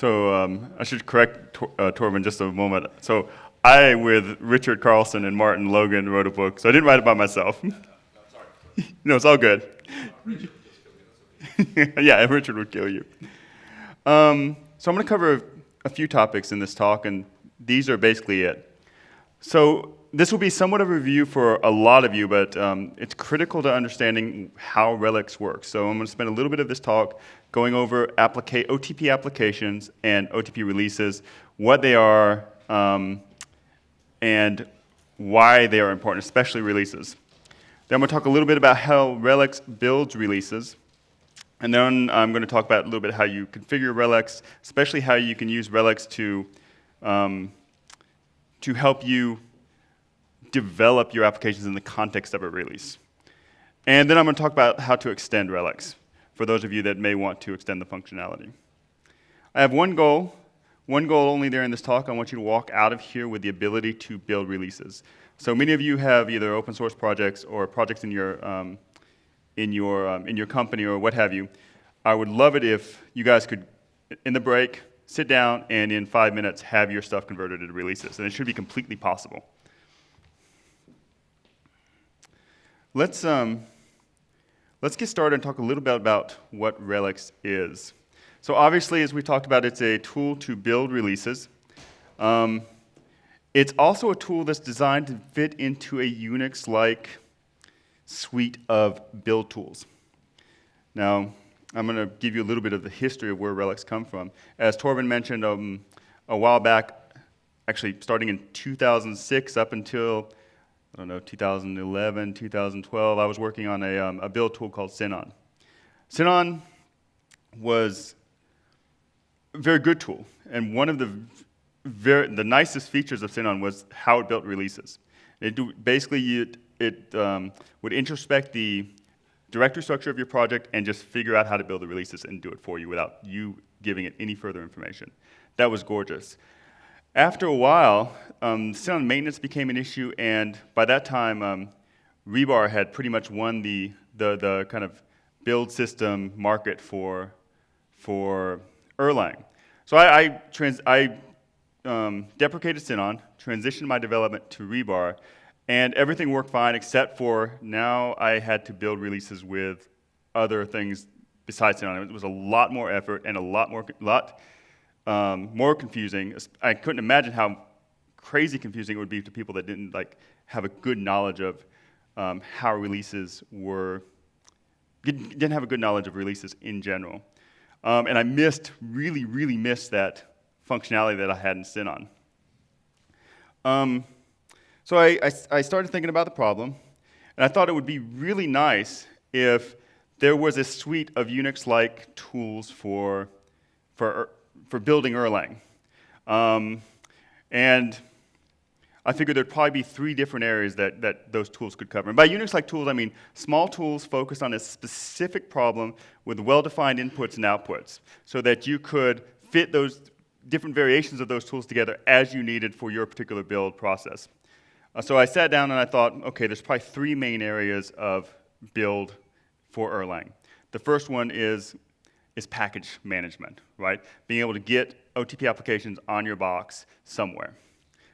I should correct Torben just a moment. So I, with Richard Carlson and Martin Logan, wrote a book. So I didn't write it by myself. No, it's all good. Yeah, Richard would kill you. So I'm going to cover a few topics in this talk, and these are basically it. So this will be somewhat of a review for a lot of you, but it's critical to understanding how Relx works. So I'm going to spend a little bit of this talk going over OTP applications and OTP releases, what they are, and why they are important, especially releases. Then I'm going to talk a little bit about how Relx builds releases. And then I'm going to talk about a little bit how you configure Relx, especially how you can use Relx to help you develop your applications in the context of a release. And then I'm going to talk about how to extend Relx, for those of you that may want to extend the functionality. I have one goal only there in this talk. I want you to walk out of here with the ability to build releases. So many of you have either open source projects or projects in your company or what have you. I would love it if you guys could, in the break, sit down and in 5 minutes have your stuff converted into releases. And it should be completely possible. Let's get started and talk a little bit about what Relx is. So obviously, as we talked about, it's a tool to build releases. It's also a tool that's designed to fit into a Unix-like suite of build tools. Now, I'm going to give you a little bit of the history of where Relx come from. As Torben mentioned a while back, actually starting in 2006 up until, 2011, 2012, I was working on a build tool called Synon. Synon was a very good tool, and one of the nicest features of Synon was how it built releases. It would introspect the directory structure of your project and just figure out how to build the releases and do it for you without you giving it any further information. That was gorgeous. After a while, Synon maintenance became an issue, and by that time, Rebar had pretty much won the kind of build system market for Erlang. So I deprecated Synon, transitioned my development to Rebar, and everything worked fine except for now I had to build releases with other things besides Synon. It was a lot more effort and a lot more confusing. I couldn't imagine how crazy confusing it would be to people that didn't have a good knowledge of how releases didn't have a good knowledge of releases in general. And I really missed that functionality that I had in Synon. So I started thinking about the problem, and I thought it would be really nice if there was a suite of Unix-like tools for building Erlang. And I figured there'd probably be 3 different areas that those tools could cover. And by Unix-like tools, I mean small tools focused on a specific problem with well-defined inputs and outputs, so that you could fit those different variations of those tools together as you needed for your particular build process. So I sat down and I thought, okay, there's probably 3 main areas of build for Erlang. The first one is package management, right? Being able to get OTP applications on your box somewhere.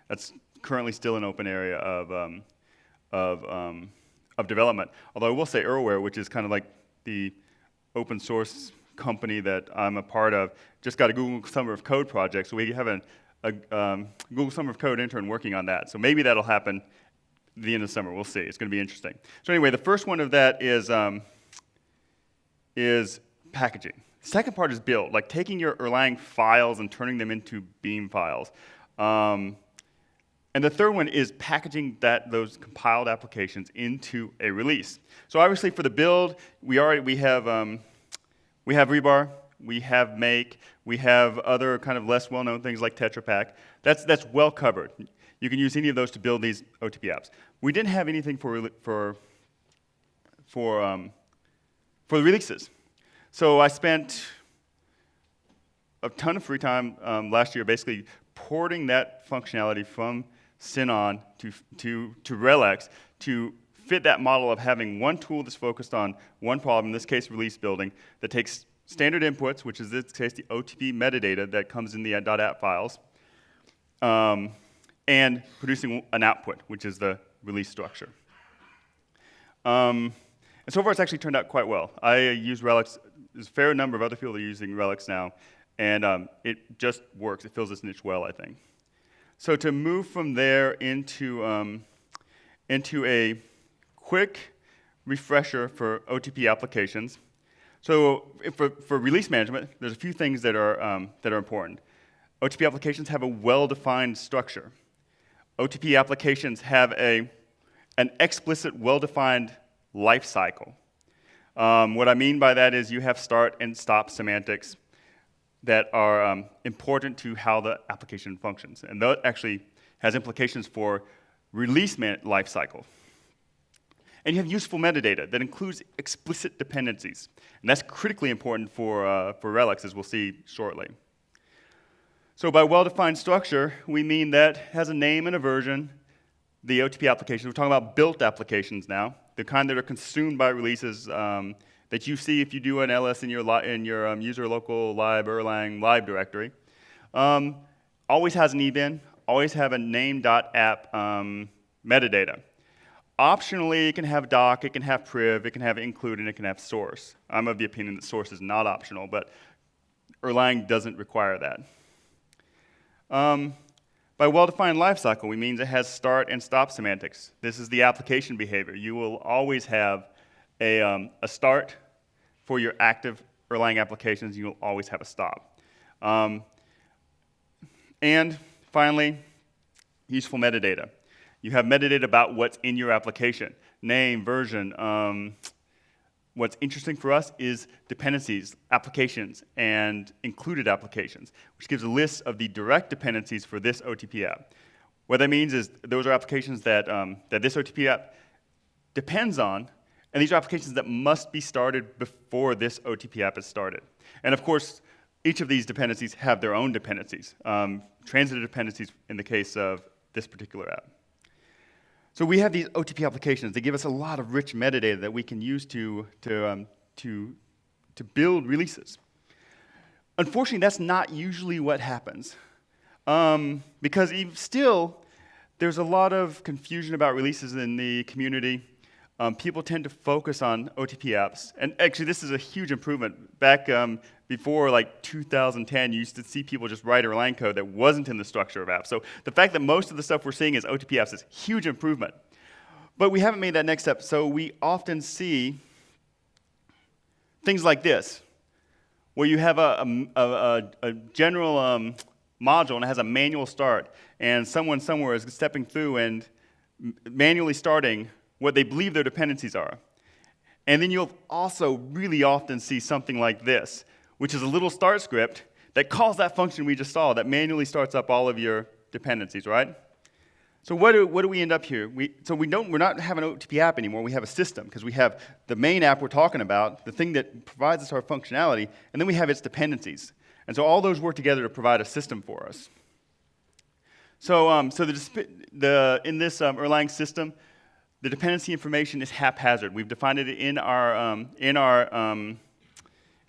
That's currently still an open area of development. Although I will say Erlware, which is kind of like the open source company that I'm a part of, just got a Google Summer of Code project, so we have a Google Summer of Code intern working on that. So maybe that'll happen at the end of the summer. We'll see. It's going to be interesting. So anyway, the first one of that is packaging. The second part is build, like taking your Erlang files and turning them into Beam files. And the third one is packaging those compiled applications into a release. So obviously for the build, we have Rebar, we have Make, we have other kind of less well-known things like Tetra Pak. That's well covered. You can use any of those to build these OTP apps. We didn't have anything for the releases. So I spent a ton of free time last year basically porting that functionality from Synon to Relx to fit that model of having one tool that's focused on one problem, in this case release building, that takes standard inputs, which is in this case the OTP metadata that comes in the .app files, and producing an output, which is the release structure. And so far, it's actually turned out quite well. I use Relx. There's a fair number of other people that are using Relx now, and it just works. It fills this niche well, I think. So to move from there into a quick refresher for OTP applications. So for release management, there's a few things that are important. OTP applications have a well-defined structure. OTP applications have an explicit, well-defined life cycle. What I mean by that is you have start and stop semantics that are important to how the application functions. And that actually has implications for release life cycle. And you have useful metadata that includes explicit dependencies. And that's critically important for Relx, as we'll see shortly. So by well-defined structure, we mean that has a name and a version, the OTP applications. We're talking about built applications now, the kind that are consumed by releases that you see if you do an ls in your user local lib Erlang lib directory. Always has an ebin, always have a name.app metadata. Optionally, it can have doc, it can have priv, it can have include, and it can have source. I'm of the opinion that source is not optional, but Erlang doesn't require that. By well-defined lifecycle, we mean it has start and stop semantics. This is the application behavior. You will always have a start for your active Erlang applications. You will always have a stop. And finally, useful metadata. You have metadata about what's in your application, name, version. What's interesting for us is dependencies, applications, and included applications, which gives a list of the direct dependencies for this OTP app. What that means is those are applications that this OTP app depends on, and these are applications that must be started before this OTP app is started. And of course, each of these dependencies have their own dependencies, transitive dependencies in the case of this particular app. So we have these OTP applications. They give us a lot of rich metadata that we can use to build releases. Unfortunately, that's not usually what happens. Because still, there's a lot of confusion about releases in the community. People tend to focus on OTP apps. And actually, this is a huge improvement. Back before like 2010, you used to see people just write Erlang code that wasn't in the structure of apps. So the fact that most of the stuff we're seeing is OTP apps is a huge improvement. But we haven't made that next step. So we often see things like this, where you have a general module and it has a manual start, and someone somewhere is stepping through and manually starting what they believe their dependencies are. And then you'll also really often see something like this, which is a little start script that calls that function we just saw that manually starts up all of your dependencies, right? So what do we end up here? We're not having an OTP app anymore. We have a system because we have the main app we're talking about, the thing that provides us our functionality, and then we have its dependencies. And so all those work together to provide a system for us. So, in this Erlang system, the dependency information is haphazard. We've defined it in our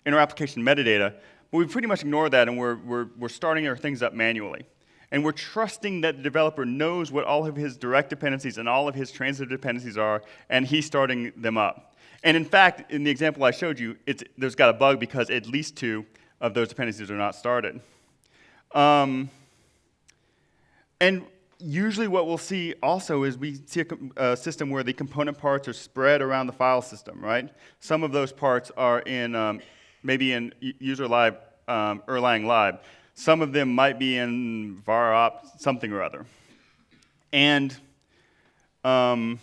application metadata, but we pretty much ignore that, and we're starting our things up manually. And we're trusting that the developer knows what all of his direct dependencies and all of his transitive dependencies are, and he's starting them up. And in fact, in the example I showed you, there's got a bug because at least 2 of those dependencies are not started. And usually what we'll see also is we see a system where the component parts are spread around the file system, right? Some of those parts are in maybe in user lib, Erlang lib. Some of them might be in var op something or other. And we're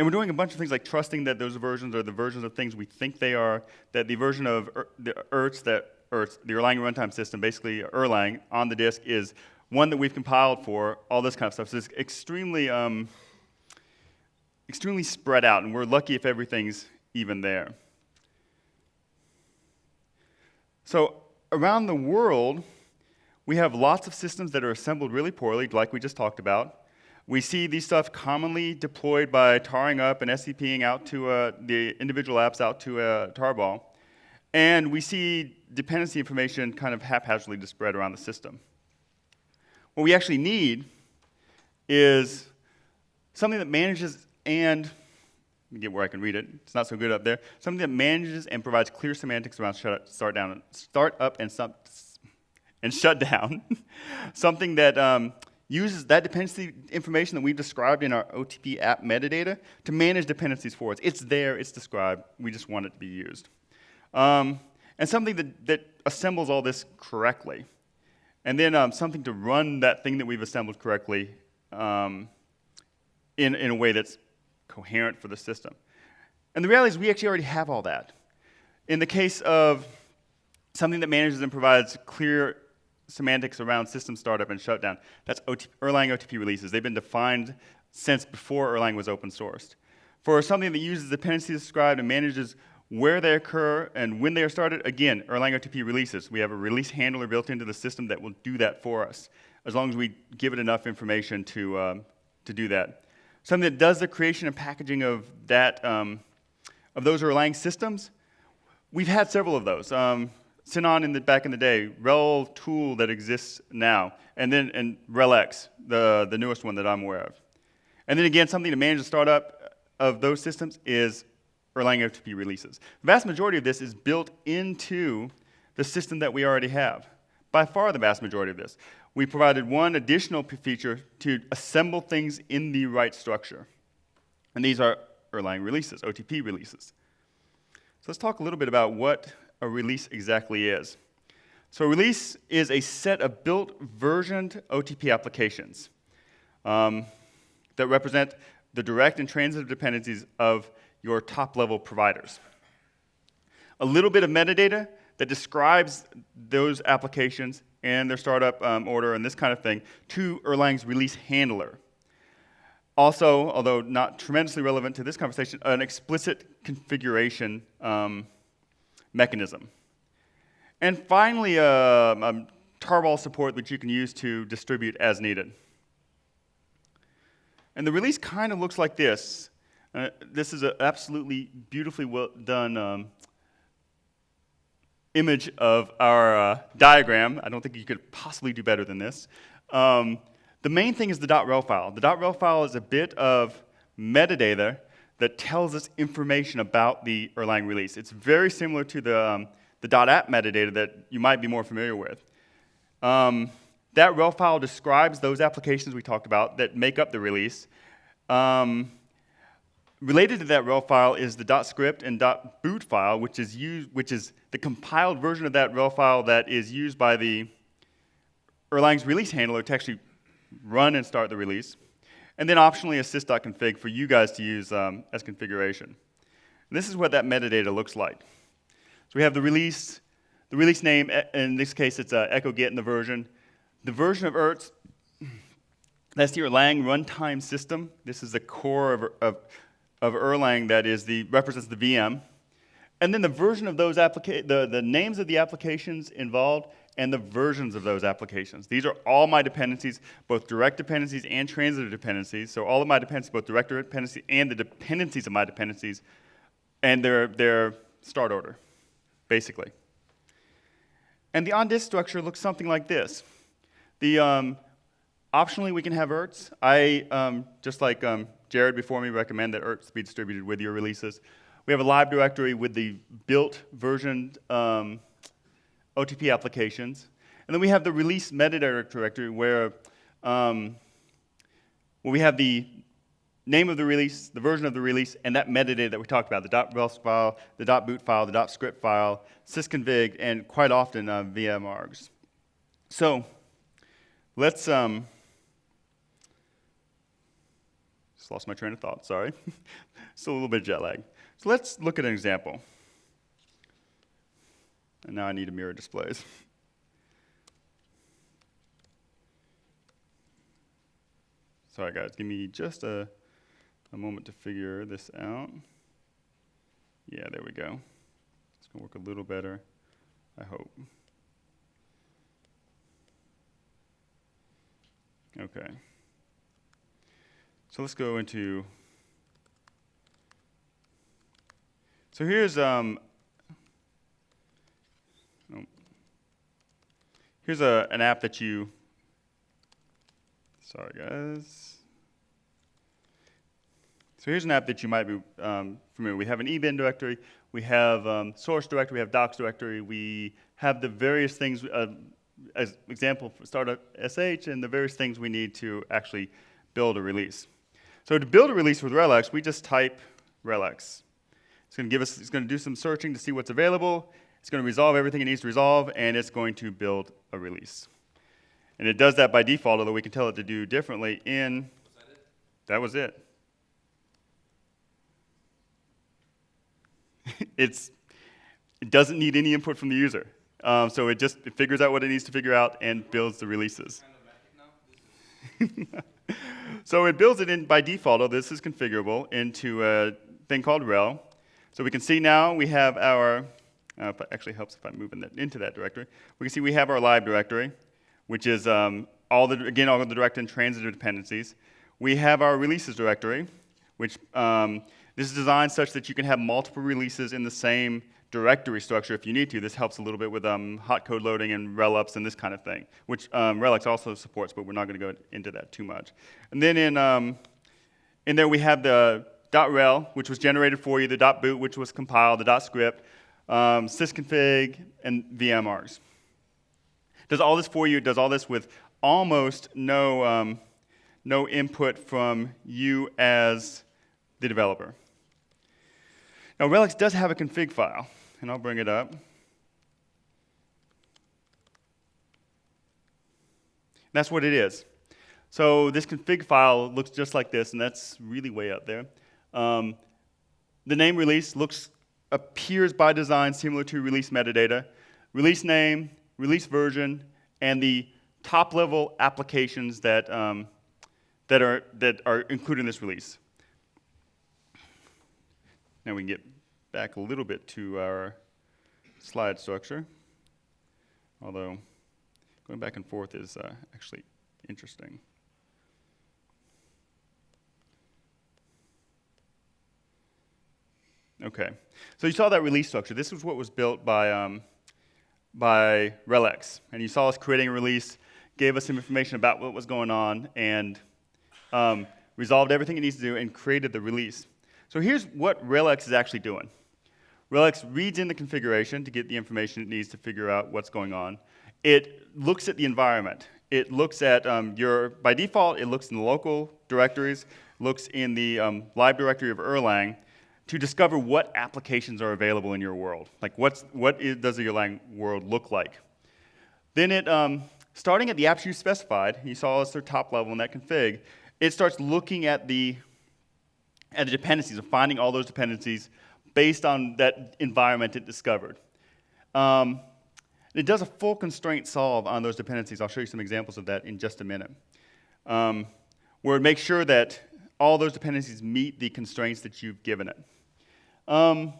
doing a bunch of things like trusting that those versions are the versions of things we think they are, that the version of the Erlang runtime system, basically Erlang, on the disk is one that we've compiled for, all this kind of stuff. So it's extremely spread out, and we're lucky if everything's even there. So around the world, we have lots of systems that are assembled really poorly, like we just talked about. We see these stuff commonly deployed by tarring up and SCPing out to the individual apps out to a tarball. And we see dependency information kind of haphazardly just spread around the system. What we actually need is something that manages and, let me get where I can read it, it's not so good up there, something that manages and provides clear semantics around start up and shut down. Something that uses that dependency information that we've described in our OTP app metadata to manage dependencies for us. It's there, it's described, we just want it to be used. And something that assembles all this correctly. And then something to run that thing that we've assembled correctly in a way that's coherent for the system. And the reality is we actually already have all that. In the case of something that manages and provides clear semantics around system startup and shutdown, that's Erlang OTP releases. They've been defined since before Erlang was open sourced. For something that uses dependencies described and manages where they occur and when they are started, again, Erlang OTP releases. We have a release handler built into the system that will do that for us, as long as we give it enough information to do that. Something that does the creation and packaging of that, of those Erlang systems, we've had several of those. Sinon back in the day, Relcool that exists now, and Relx, the newest one that I'm aware of. And then again, something to manage the startup of those systems is Erlang OTP releases. The vast majority of this is built into the system that we already have. By far the vast majority of this. We provided one additional feature to assemble things in the right structure. And these are Erlang releases, OTP releases. So let's talk a little bit about what a release exactly is. So a release is a set of built versioned OTP applications that represent the direct and transitive dependencies of your top-level providers. A little bit of metadata that describes those applications and their startup order and this kind of thing to Erlang's release handler. Also, although not tremendously relevant to this conversation, an explicit configuration mechanism. And finally, tarball support that you can use to distribute as needed. And the release kind of looks like this. This is an absolutely beautifully well done image of our diagram. I don't think you could possibly do better than this. The main thing is the .rel file. The .rel file is a bit of metadata that tells us information about the Erlang release. It's very similar to the .app metadata that you might be more familiar with. That rel file describes those applications we talked about that make up the release. Related to that rel file is the .script and .boot file, which is the compiled version of that rel file that is used by the Erlang's release handler to actually run and start the release. And then optionally a sys.config for you guys to use as configuration. And this is what that metadata looks like. So we have the release name, in this case it's echo get in the version. The version of ERTS, that's the Erlang runtime system. This is the core of Erlang that represents the VM. And then the version of those the names of the applications involved and the versions of those applications. These are all my dependencies, both direct dependencies and transitive dependencies. So all of my dependencies, both direct dependencies and the dependencies of my dependencies, and their start order, basically. And the on-disk structure looks something like this. Optionally, we can have ERTs. I, just like Jared before me, recommend that ERTs be distributed with your releases. We have a live directory with the built versioned OTP applications. And then we have the release metadata directory where we have the name of the release, the version of the release, and that metadata that we talked about, the .rel file, the .boot file, the .script file, sysconfig, and quite often vmargs. So let's, just lost my train of thought, sorry. Still a little bit of jet lag. So let's look at an example. And now I need a mirror displays. Sorry guys, give me just a moment to figure this out. Yeah, there we go. It's gonna work a little better, I hope. Okay. So let's go into, so here's here's an app that you, sorry guys. So here's an app that you might be familiar with. We have an ebin directory, we have source directory, we have docs directory, we have the various things, as example, startup sh, and the various things we need to actually build a release. So to build a release with Relx, we just type Relx. It's going to give us, it's going to do some searching to see what's available. It's going to resolve everything it needs to resolve, and it's going to build a release. And it does that by default, although we can tell it to do differently in. Was that it? That was it. It doesn't need any input from the user. So it figures out what it needs to figure out and builds the releases. So it builds it in by default, although this is configurable, into a thing called Rel. So we can see now we have our, it actually helps if I move into that directory. We can see we have our live directory, which is all the direct and transitive dependencies. We have our releases directory, which this is designed such that you can have multiple releases in the same directory structure if you need to. This helps a little bit with hot code loading and relups and this kind of thing, which Relx also supports, but we're not going to go into that too much. And then in there we have the .rel, which was generated for you, the .boot, which was compiled, the .script, sysconfig, and VMRs. Does all this for you. It does all this with almost no input from you as the developer. Now, Relx does have a config file, and I'll bring it up. That's what it is. So this config file looks just like this, and that's really way up there. The name release appears by design similar to release metadata. Release name, release version, and the top-level applications that are included in this release. Now we can get back a little bit to our slide structure, although going back and forth is actually interesting. Okay, so you saw that release structure. This was what was built by Relx, and you saw us creating a release, gave us some information about what was going on, and resolved everything it needs to do, and created the release. So here's what Relx is actually doing. Relx reads in the configuration to get the information it needs to figure out what's going on. It looks at the environment. It looks at by default, it looks in the local directories, looks in the live directory of Erlang to discover what applications are available in your world. Like does the Erlang world look like? Then it, starting at the apps you specified, you saw us their top level in that config, it starts looking at the dependencies, of finding all those dependencies based on that environment it discovered. It does a full constraint solve on those dependencies. I'll show you some examples of that in just a minute. Where it makes sure that all those dependencies meet the constraints that you've given it. Then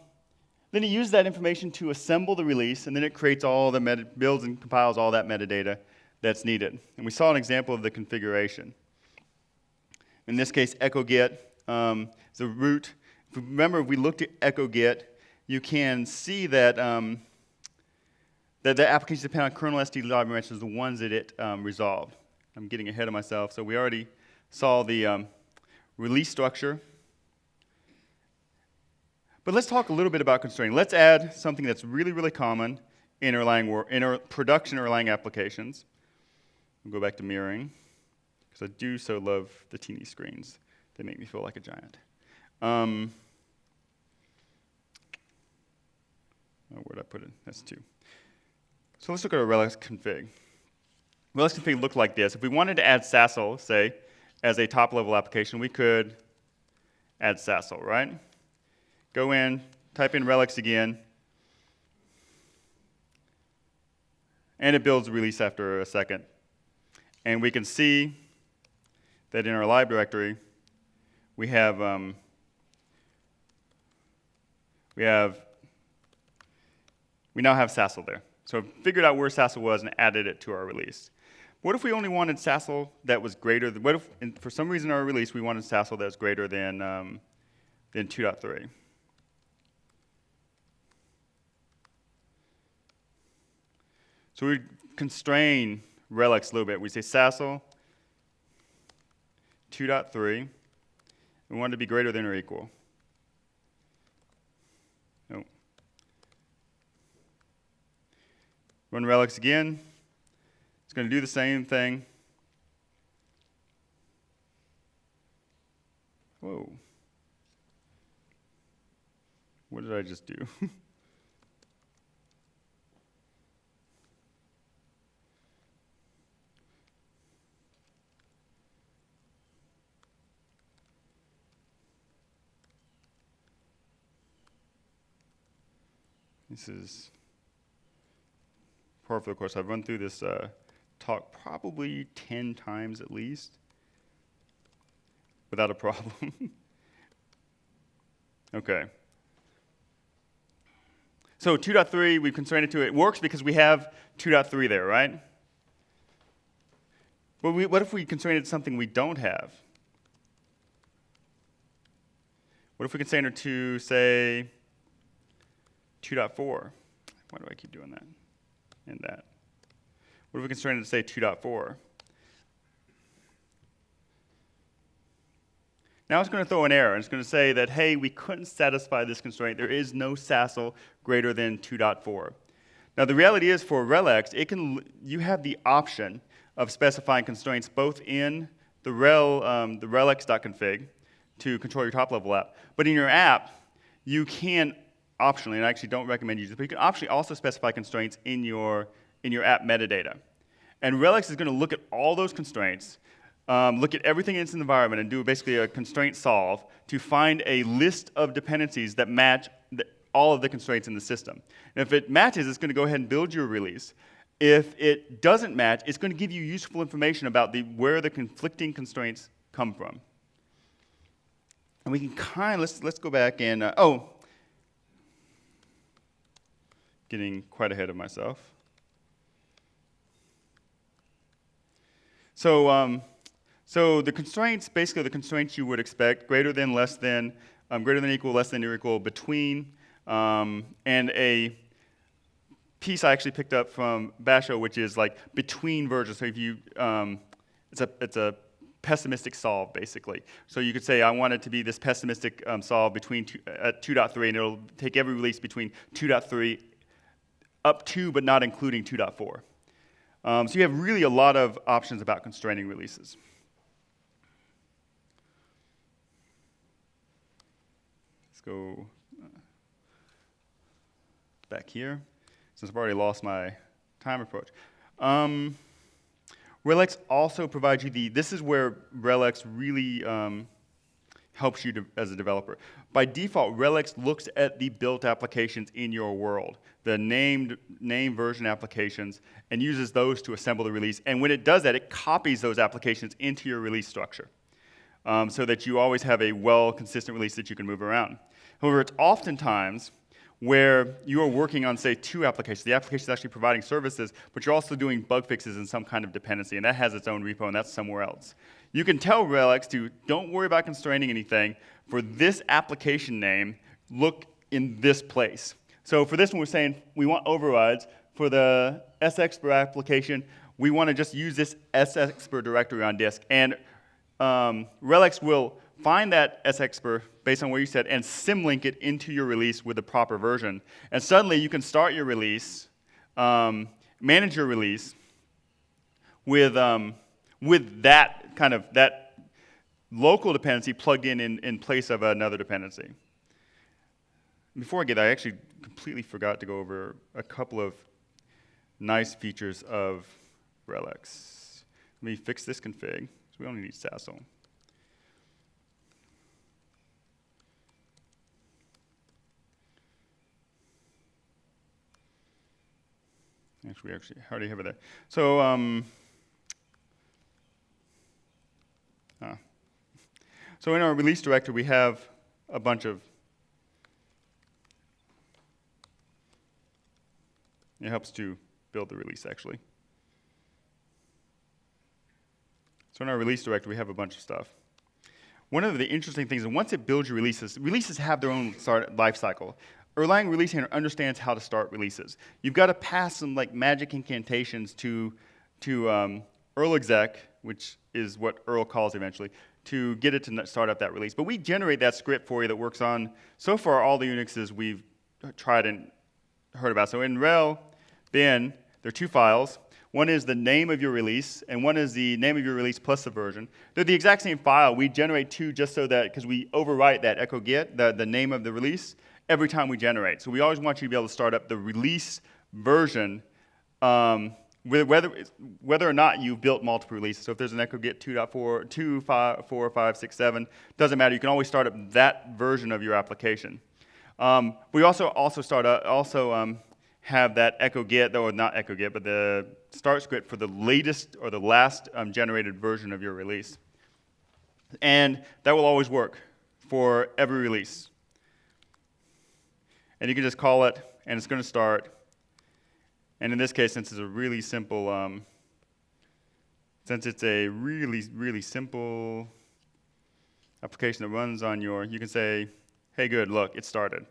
it uses that information to assemble the release, and then it creates all the builds and compiles all that metadata that's needed. And we saw an example of the configuration. In this case, echo get. The root, if we looked at echo get, you can see that that the applications depend on kernel SD library dimensions, the ones that it resolved. I'm getting ahead of myself. So we already saw the release structure. But let's talk a little bit about constraining. Let's add something that's really, really common in production Erlang applications. We'll go back to mirroring, because I do so love the teeny screens. They make me feel like a giant. Where'd I put it? That's 2. So let's look at our Relx config. Relx config looked like this. If we wanted to add Sassel, say, as a top-level application, we could add Sassel, right? Go in, type in Relx again, and it builds a release after a second. And we can see that in our live directory, we now have Sassel there. So I figured out where Sassel was and added it to our release. What if we only wanted Sassel that was greater than, what if, for some reason in our release, we wanted Sassel that was greater than 2.3? So we constrain Relx a little bit. We say Sassel 2.3. We want it to be greater than or equal. Nope. Run Relx again. It's going to do the same thing. Whoa. What did I just do? This is part of the course. I've run through this talk probably 10 times at least without a problem. Okay. So 2.3, we've constrained it to it. Works because we have 2.3 there, right? Well, what if we constrain it to something we don't have? What if we constrain it to, say, 2.4? Why do I keep doing that and that? What if we constrain it to, say, 2.4? Now it's going to throw an error. It's going to say that, hey, we couldn't satisfy this constraint. There is no Sassel greater than 2.4. Now the reality is for Relx, you have the option of specifying constraints both in the relx.config to control your top-level app. But in your app, you can optionally, and I actually don't recommend using it, but you can optionally also specify constraints in your app metadata. And Relx is going to look at all those constraints, look at everything in its environment, and do basically a constraint solve to find a list of dependencies that match all of the constraints in the system. And if it matches, it's going to go ahead and build your release. If it doesn't match, it's going to give you useful information about where the conflicting constraints come from. And we can let's go back and, getting quite ahead of myself. So the constraints, basically the constraints you would expect, greater than, less than, greater than equal, less than or equal, between, and a piece I actually picked up from Basho, which is like between versions. So if you, it's a pessimistic solve, basically. So you could say, I want it to be this pessimistic solve between at 2.3, and it'll take every release between 2.3 up to, but not including 2.4. So you have really a lot of options about constraining releases. Let's go back here, since I've already lost my time approach. Relx also provides you this is where Relx really helps you as a developer. By default, Relx looks at the built applications in your world, the named version applications, and uses those to assemble the release. And when it does that, it copies those applications into your release structure so that you always have a consistent release that you can move around. However, it's oftentimes where you are working on, say, two applications. The application is actually providing services, but you're also doing bug fixes in some kind of dependency, and that has its own repo, and that's somewhere else. You can tell Relx to, don't worry about constraining anything. For this application name, look in this place. So for this one, we're saying we want overrides. For the sexpr application, we want to just use this sexpr directory on disk. And Relx will find that sexpr based on what you said and symlink it into your release with the proper version. And suddenly you can start your release, manage your release with that kind of that local dependency plugged in place of another dependency. Before I get there, I actually completely forgot to go over a couple of nice features of Relx. Let me fix this config, so we only need Sassel. Actually, I already have it there. So, so in our release directory, we have a bunch of, it helps to build the release, actually. So in our release directory, we have a bunch of stuff. One of the interesting things is once it builds your releases have their own life cycle. Erlang release handler understands how to start releases. You've got to pass some like magic incantations to Erl exec, which is what Erl calls eventually, to get it to start up that release. But we generate that script for you that works on, so far, all the Unixes we've tried and heard about. So in Rel, bin, there are two files. One is the name of your release, and one is the name of your release plus the version. They're the exact same file. We generate two just so that, because we overwrite that echo get, the name of the release, every time we generate. So we always want you to be able to start up the release version whether or not you've built multiple releases. So if there's an echo get 2.4, 2, 5, 4, 5, 6, 7, doesn't matter. You can always start up that version of your application. We also have that echo get, or not echo get, but the start script for the latest or the last generated version of your release. And that will always work for every release. And you can just call it, and it's going to start. And in this case, since it's a really simple, really simple application that runs on you can say, hey, good, look, it started.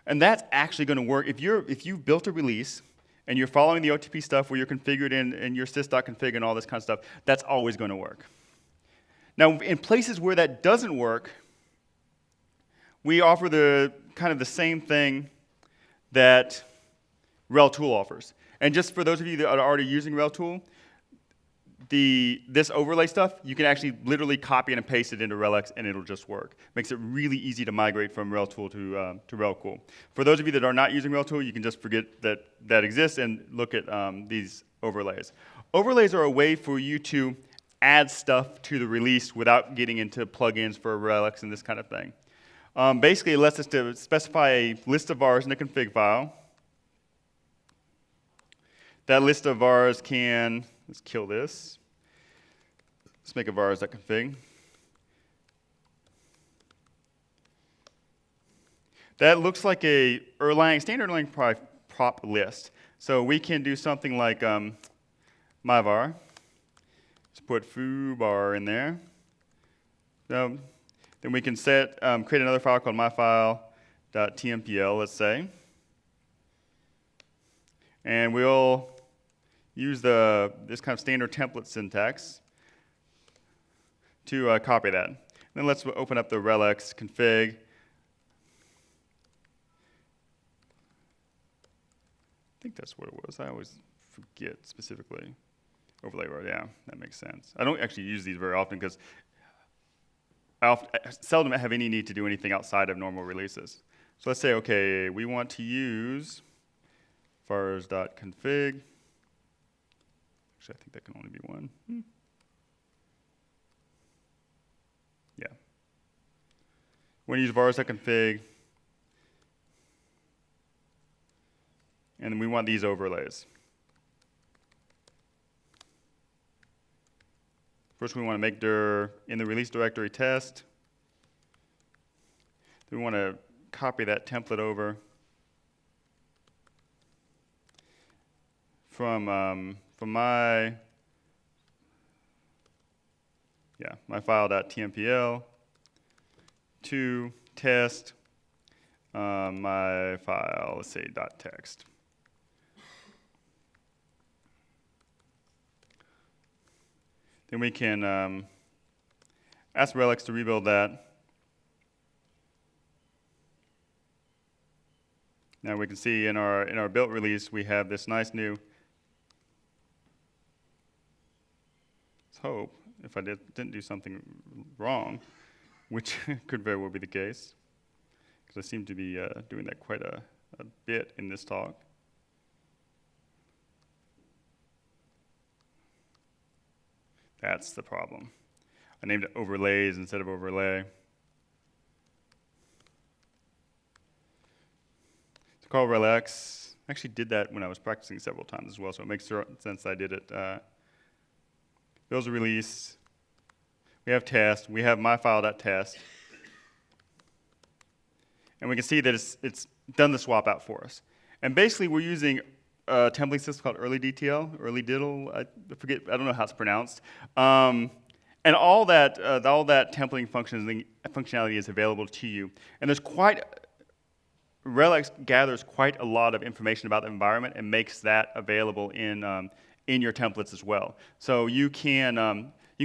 And that's actually going to work. If you've built a release and you're following the OTP stuff where you're configured in your sys.config and all this kind of stuff, that's always going to work. Now, in places where that doesn't work, we offer the kind of the same thing that Relcool offers. And just for those of you that are already using Relcool, this overlay stuff, you can actually literally copy and paste it into Relx, and it'll just work. Makes it really easy to migrate from Relcool to Relcool. For those of you that are not using Relcool, you can just forget that exists and look at these overlays. Overlays are a way for you to add stuff to the release without getting into plugins for Relx and this kind of thing. Basically, it lets us to specify a list of vars in a config file. That list of vars can, let's kill this. Let's make a vars.config. That looks like a standard Erlang prop list. So we can do something like myvar. Let's put foobar in there. So then we can create another file called myfile.tmpl, let's say. And we'll use this kind of standard template syntax to copy that. Then let's open up the Relx config. I think that's what it was. I always forget specifically. Overlay, yeah, that makes sense. I don't actually use these very often because I seldom have any need to do anything outside of normal releases. So let's say, okay, we want to use vars.config. Actually, I think that can only be one. Yeah. We're going to use vars.config. And then we want these overlays. First, we want to make dir in the release directory test. Then we want to copy that template over from my file.tmpl to test my file, let's say .text. Then we can ask Relx to rebuild that. Now we can see in our built release we have this nice new. Let's hope if I didn't do something wrong, which could very well be the case, because I seem to be doing that quite a bit in this talk. That's the problem. I named it overlays instead of overlay. To call Relx, I actually did that when I was practicing several times as well, so it makes sense I did it. Builds a release. We have test. We have myfile.test. And we can see that it's done the swap out for us. And basically, we're using a template system called early diddle. I don't know how it's pronounced. And all that templating functionality is available to you. And there's quite Relx gathers quite a lot of information about the environment and makes that available in your templates as well. So you can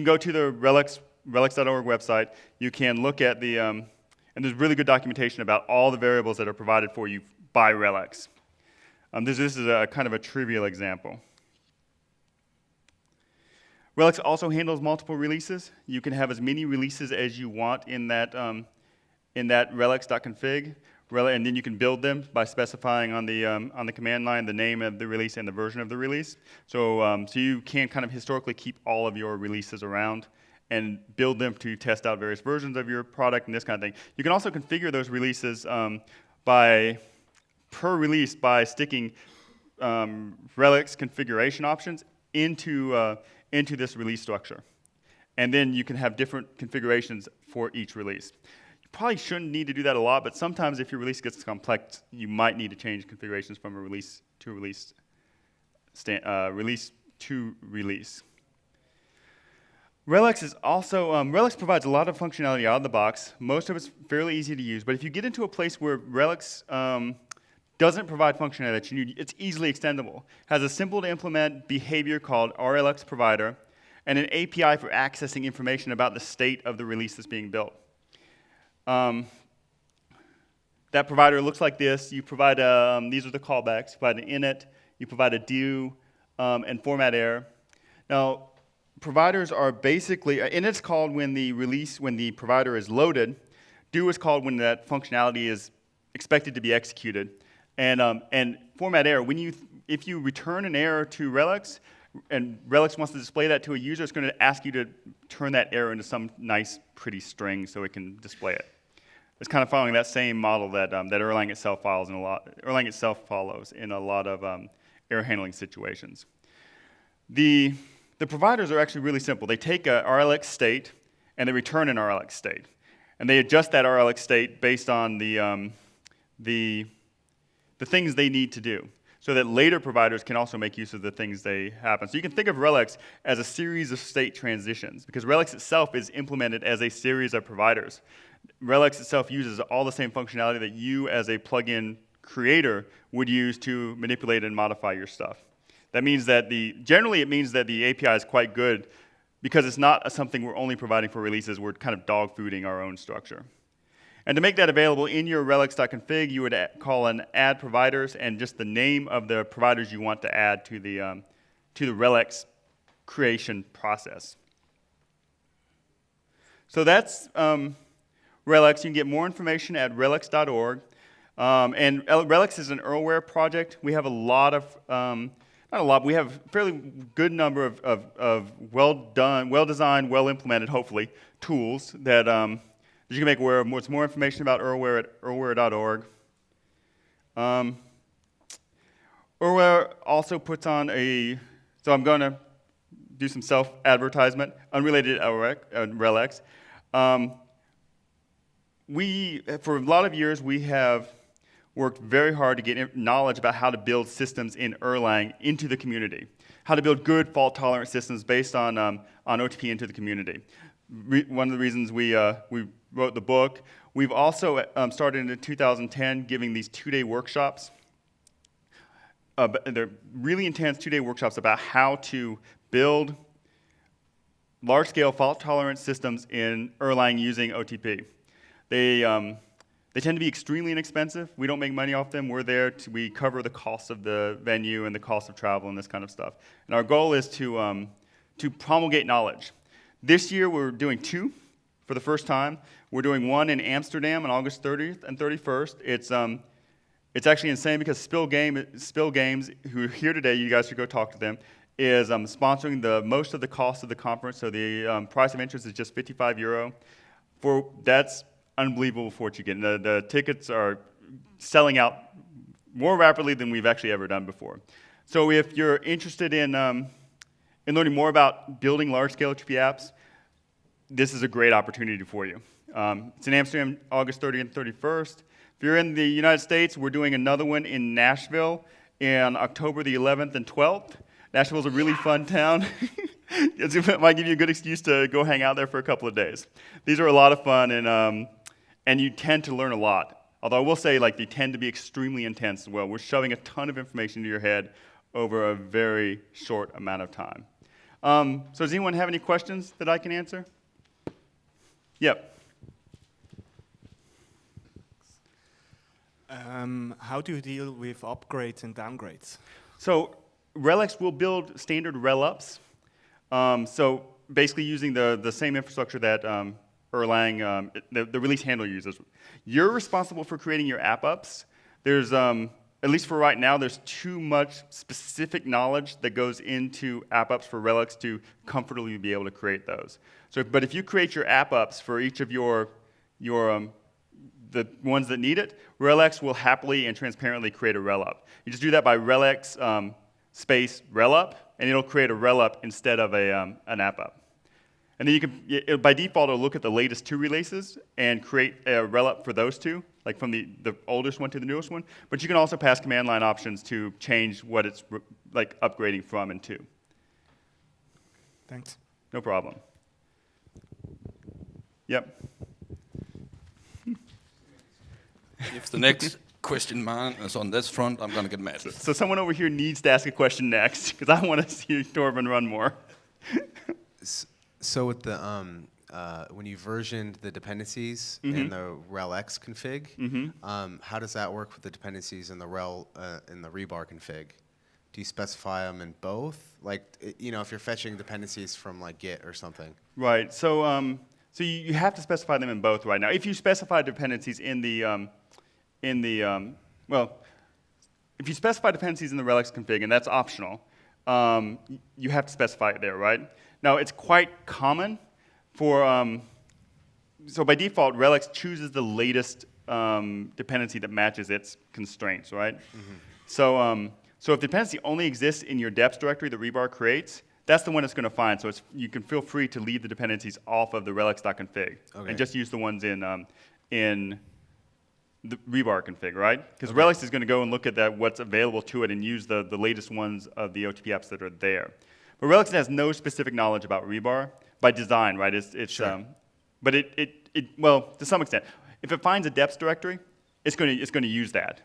go to the relx.org website. You can look at the, and there's really good documentation about all the variables that are provided for you by Relx. This is a kind of a trivial example. Relx also handles multiple releases. You can have as many releases as you want in that relx.config, and then you can build them by specifying on the command line the name of the release and the version of the release. So you can kind of historically keep all of your releases around and build them to test out various versions of your product and this kind of thing. You can also configure those releases per release by sticking Relx configuration options into this release structure. And then you can have different configurations for each release. You probably shouldn't need to do that a lot, but sometimes if your release gets complex, you might need to change configurations from a release to release. Relx provides a lot of functionality out of the box. Most of it's fairly easy to use, but if you get into a place where Relx doesn't provide functionality that you need, it's easily extendable. It has a simple to implement behavior called Relx provider, and an API for accessing information about the state of the release that's being built. That provider looks like this. You provide, these are the callbacks. You provide an init, you provide a do, and format error. Now, providers are basically, init's called when the provider is loaded. Do is called when that functionality is expected to be executed. And format error, if you return an error to Relx, and Relx wants to display that to a user, it's going to ask you to turn that error into some nice, pretty string so it can display it. It's kind of following that same model that Erlang itself follows in a lot of error handling situations. The providers are actually really simple. They take a Relx state and they return an Relx state, and they adjust that Relx state based on the things they need to do, so that later providers can also make use of the things they happen. So you can think of Relx as a series of state transitions, because Relx itself is implemented as a series of providers. Relx itself uses all the same functionality that you as a plugin creator would use to manipulate and modify your stuff. That means that generally it means that the API is quite good, because it's not something we're only providing for releases. We're kind of dog-fooding our own structure. And to make that available in your relx.config, you would call an add providers and just the name of the providers you want to add to the Relx creation process. So that's Relx. You can get more information at relx.org. And Relx is an Erlware project. We have we have a fairly good number of well-done, well-designed, well-implemented, hopefully, tools that you can make aware of. More information about Erlware at erlware.org. Erlware also puts on so I'm going to do some self-advertisement, unrelated to Relx. For a lot of years, we have worked very hard to get knowledge about how to build systems in Erlang into the community, how to build good fault-tolerant systems based on OTP into the community. One of the reasons we wrote the book. We've also started in 2010 giving these 2-day workshops. They're really intense 2-day workshops about how to build large-scale fault-tolerant systems in Erlang using OTP. They tend to be extremely inexpensive. We don't make money off them. We cover the cost of the venue and the cost of travel and this kind of stuff. And our goal is to promulgate knowledge. This year we're doing 2 for the first time. We're doing one in Amsterdam on August 30th and 31st. It's actually insane because Spill Games, who are here today, you guys should go talk to them, is sponsoring most of the cost of the conference. So the price of entrance is just €55. That's unbelievable for what you get. The tickets are selling out more rapidly than we've actually ever done before. So if you're interested in learning more about building large-scale OTP apps, this is a great opportunity for you. It's in Amsterdam, August 30th and 31st. If you're in the United States, we're doing another one in Nashville in October the 11th and 12th. Nashville's a really fun town. It might give you a good excuse to go hang out there for a couple of days. These are a lot of fun, and you tend to learn a lot. Although I will say, like, they tend to be extremely intense as well. We're shoving a ton of information into your head over a very short amount of time. So does anyone have any questions that I can answer? Yep. How do you deal with upgrades and downgrades? So Relx will build standard rel-ups. So basically using the same infrastructure that Erlang, the release handler uses. You're responsible for creating your app ups. There's, at least for right now, there's too much specific knowledge that goes into app ups for Relx to comfortably be able to create those. So, but if you create your app ups for each of the ones that need it, Relx will happily and transparently create a rel-up. You just do that by Relx space rel-up, and it'll create a rel-up instead of an app up. And then you can, by default, it'll look at the latest 2 releases and create a rel-up for those 2, like from the oldest one to the newest one. But you can also pass command line options to change what it's like upgrading from and to. Thanks. No problem. Yep. If the next question man is on this front, I'm going to get mad. So someone over here needs to ask a question next, because I want to see Torben run more. So with the when you versioned the dependencies in the Relx config, how does that work with the dependencies in the Rebar config? Do you specify them in both? Like, you know, if you're fetching dependencies from like Git or something. Right. So so you have to specify them in both right now. If you specify dependencies well, if you specify dependencies in the Relx config, and that's optional, you have to specify it there, right? Now, it's quite common for, so by default, Relx chooses the latest dependency that matches its constraints, right? So if the dependency only exists in your deps directory that Rebar creates, that's the one it's going to find. So you can feel free to leave the dependencies off of the relx.config and just use the ones in the Rebar config, right? Because Relx is going to go and look at what's available to it and use the latest ones of the OTP apps that are there. But Relx has no specific knowledge about Rebar by design, right? But well, to some extent, if it finds a deps directory, it's going to use that.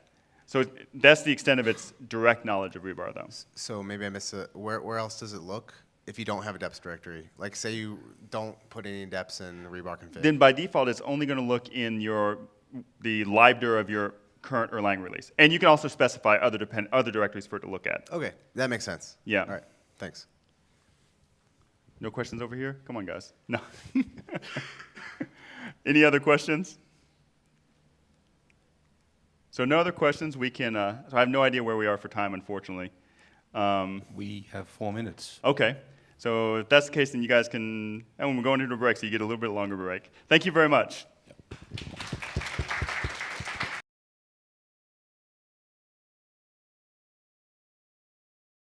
So that's the extent of its direct knowledge of Rebar, though. So maybe I missed it. Where else does it look if you don't have a deps directory? Like, say you don't put any deps in the Rebar config. Then by default, it's only going to look in the libdir of your current Erlang release. And you can also specify other directories for it to look at. Okay, that makes sense. Yeah. All right, thanks. No questions over here? Come on, guys. No. Any other questions? So no other questions. We can, so I have no idea where we are for time, unfortunately. We have 4 minutes. Okay. So if that's the case, then you guys can, and when we're going into a break, so you get a little bit longer break. Thank you very much. Yep.